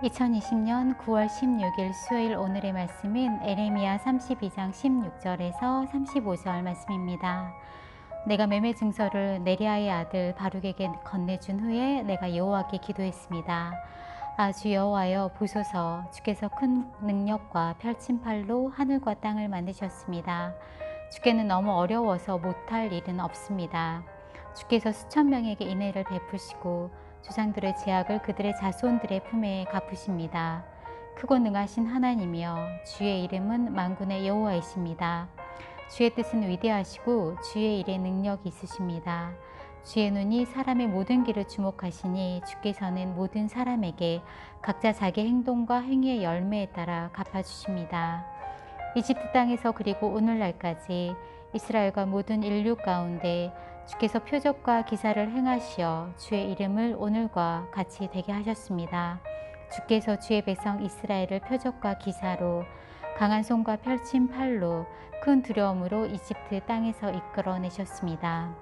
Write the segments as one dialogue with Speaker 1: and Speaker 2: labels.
Speaker 1: 2020년 9월 16일 수요일 오늘의 말씀은 에레미야 32장 16절에서 35절 말씀입니다. 내가 매매 증서를 네리아의 아들 바룩에게 건네준 후에 내가 여호와께 기도했습니다. 주 여호와여 보소서, 주께서 큰 능력과 펼친 팔로 하늘과 땅을 만드셨습니다. 주께는 너무 어려워서 못할 일은 없습니다. 주께서 수천 명에게 인애를 베푸시고 조상들의 죄악을 그들의 자손들의 품에 갚으십니다. 크고 능하신 하나님이여, 주의 이름은 만군의 여호와이십니다. 주의 뜻은 위대하시고 주의 일에 능력이 있으십니다. 주의 눈이 사람의 모든 길을 주목하시니 주께서는 모든 사람에게 각자 자기 행동과 행위의 열매에 따라 갚아주십니다. 이집트 땅에서 그리고 오늘날까지 이스라엘과 모든 인류 가운데 주께서 표적과 기사를 행하시어 주의 이름을 오늘과 같이 되게 하셨습니다. 주께서 주의 백성 이스라엘을 표적과 기사로 강한 손과 펼친 팔로 큰 두려움으로 이집트 땅에서 이끌어내셨습니다.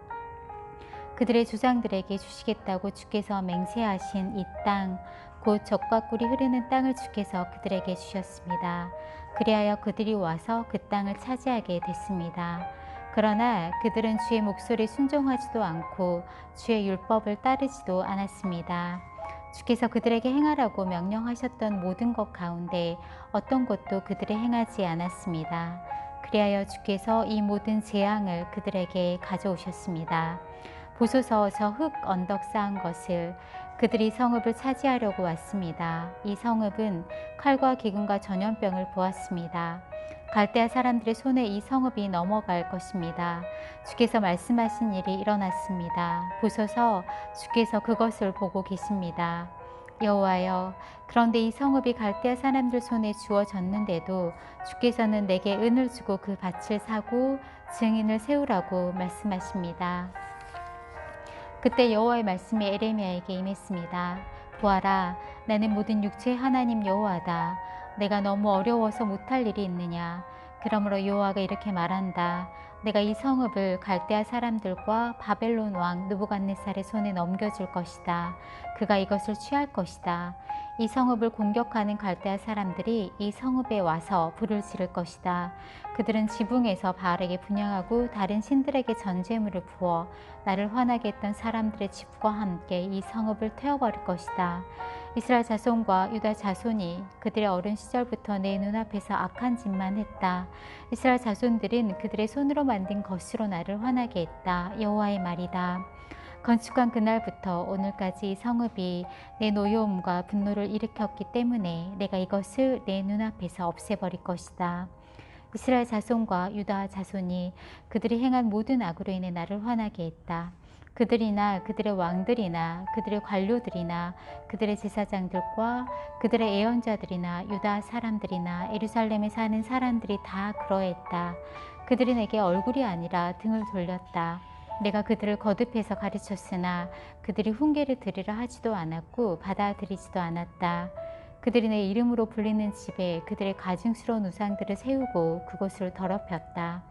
Speaker 1: 그들의 조상들에게 주시겠다고 주께서 맹세하신 이 땅, 곧 젖과 꿀이 흐르는 땅을 주께서 그들에게 주셨습니다. 그리하여 그들이 와서 그 땅을 차지하게 됐습니다. 그러나 그들은 주의 목소리에 순종하지도 않고 주의 율법을 따르지도 않았습니다. 주께서 그들에게 행하라고 명령하셨던 모든 것 가운데 어떤 것도 그들이 행하지 않았습니다. 그리하여 주께서 이 모든 재앙을 그들에게 가져오셨습니다. 보소서, 저 흙 언덕 쌓은 것을, 그들이 성읍을 차지하려고 왔습니다. 이 성읍은 칼과 기sun과 전염병을 보았습니다. 갈대아 사람들의 손에 이 성읍이 넘어갈 것입니다. 주께서 말씀하신 일이 일어났습니다. 보소서, 주께서 그것을 보고 계십니다. 여호와여, 그런데 이 성읍이 갈대아 사람들 손에 주어졌는데도 주께서는 내게 은을 주고 그 밭을 사고 증인을 세우라고 말씀하십니다. 그때 여호와의 말씀이 에레미야에게 임했습니다. 보아라, 나는 모든 육체의 하나님 여호와다. 내가 너무 어려워서 못할 일이 있느냐? 그러므로 여호와가 이렇게 말한다. 내가 이 성읍을 갈대아 사람들과 바벨론 왕 느부갓네살의 손에 넘겨줄 것이다. 그가 이것을 취할 것이다. 이 성읍을 공격하는 갈대아 사람들이 이 성읍에 와서 불을 지를 것이다. 그들은 지붕에서 바알에게 분향하고 다른 신들에게 전제물을 부어 나를 화나게 했던 사람들의 집과 함께 이 성읍을 태워버릴 것이다. 이스라엘 자손과 유다 자손이 그들의 어린 시절부터 내 눈앞에서 악한 짓만 했다. 이스라엘 자손들은 그들의 손으로 만든 것으로 나를 화나게 했다. 여호와의 말이다. 건축한 그날부터 오늘까지 이 성읍이 내 노여움과 분노를 일으켰기 때문에 내가 이것을 내 눈앞에서 없애버릴 것이다. 이스라엘 자손과 유다 자손이 그들이 행한 모든 악으로 인해 나를 화나게 했다. 그들이나 그들의 왕들이나 그들의 관료들이나 그들의 제사장들과 그들의 예언자들이나 유다 사람들이나 예루살렘에 사는 사람들이 다 그러했다. 그들이 내게 얼굴이 아니라 등을 돌렸다. 내가 그들을 거듭해서 가르쳤으나 그들이 훈계를 들으려 하지도 않았고 받아들이지도 않았다. 그들이 내 이름으로 불리는 집에 그들의 가증스러운 우상들을 세우고 그곳을 더럽혔다.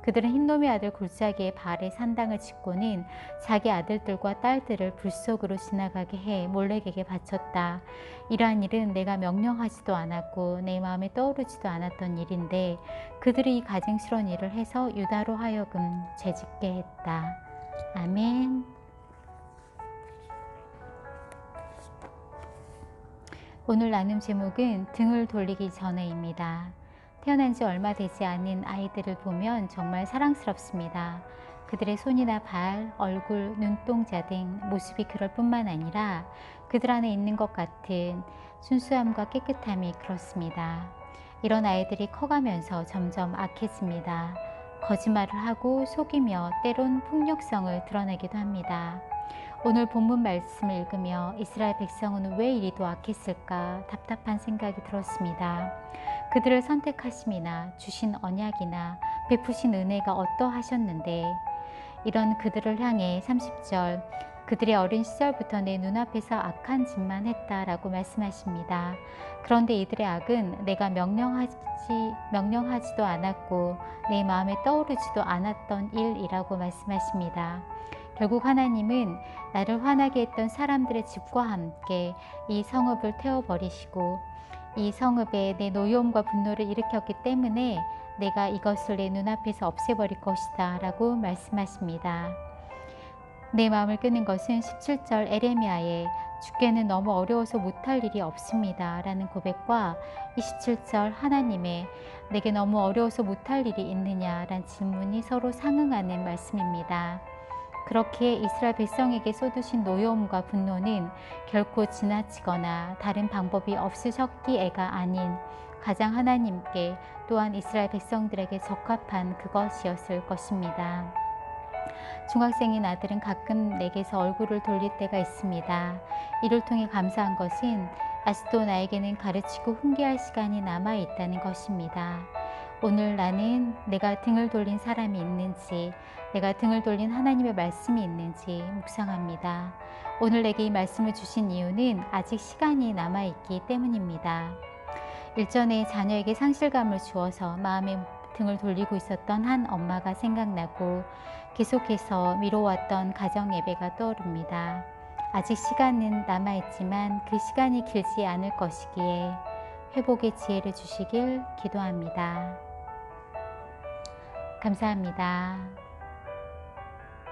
Speaker 1: 그들은 흰놈의 아들 골짜기에 바알의 산당을 짓고는 자기 아들들과 딸들을 불 속으로 지나가게 해 몰렉에게 바쳤다. 이러한 일은 내가 명령하지도 않았고 내 마음에 떠오르지도 않았던 일인데 그들이 이 가증스러운 일을 해서 유다로 하여금 죄짓게 했다. 아멘. 오늘 나눔 제목은 등을 돌리기 전에입니다. 태어난 지 얼마 되지 않은 아이들을 보면 정말 사랑스럽습니다. 그들의 손이나 발, 얼굴, 눈동자 등 모습이 그럴 뿐만 아니라 그들 안에 있는 것 같은 순수함과 깨끗함이 그렇습니다. 이런 아이들이 커가면서 점점 악해집니다. 거짓말을 하고 속이며 때론 폭력성을 드러내기도 합니다. 오늘 본문 말씀을 읽으며 이스라엘 백성은 왜 이리도 악했을까 답답한 생각이 들었습니다. 그들을 선택하심이나 주신 언약이나 베푸신 은혜가 어떠하셨는데 이런 그들을 향해 30절 그들의 어린 시절부터 내 눈앞에서 악한 짓만 했다라고 말씀하십니다. 그런데 이들의 악은 내가 명령하지도 않았고 내 마음에 떠오르지도 않았던 일이라고 말씀하십니다. 결국 하나님은 나를 화나게 했던 사람들의 집과 함께 이 성읍을 태워버리시고 이 성읍에 내 노여움과 분노를 일으켰기 때문에 내가 이것을 내 눈앞에서 없애버릴 것이다 라고 말씀하십니다. 내 마음을 끄는 것은 17절 에레미야의 주께는 너무 어려워서 못할 일이 없습니다 라는 고백과 27절 하나님의 내게 너무 어려워서 못할 일이 있느냐 라는 질문이 서로 상응하는 말씀입니다. 그렇게 이스라엘 백성에게 쏟으신 노여움과 분노는 결코 지나치거나 다른 방법이 없으셨기에가 아닌 가장 하나님께 또한 이스라엘 백성들에게 적합한 그것이었을 것입니다. 중학생인 아들은 가끔 내게서 얼굴을 돌릴 때가 있습니다. 이를 통해 감사한 것은 아직도 나에게는 가르치고 훈계할 시간이 남아있다는 것입니다. 오늘 나는 내가 등을 돌린 사람이 있는지, 내가 등을 돌린 하나님의 말씀이 있는지 묵상합니다. 오늘 내게 이 말씀을 주신 이유는 아직 시간이 남아있기 때문입니다. 일전에 자녀에게 상실감을 주어서 마음에 등을 돌리고 있었던 한 엄마가 생각나고 계속해서 미뤄왔던 가정 예배가 떠오릅니다. 아직 시간은 남아있지만 그 시간이 길지 않을 것이기에 회복의 지혜를 주시길 기도합니다. 감사합니다.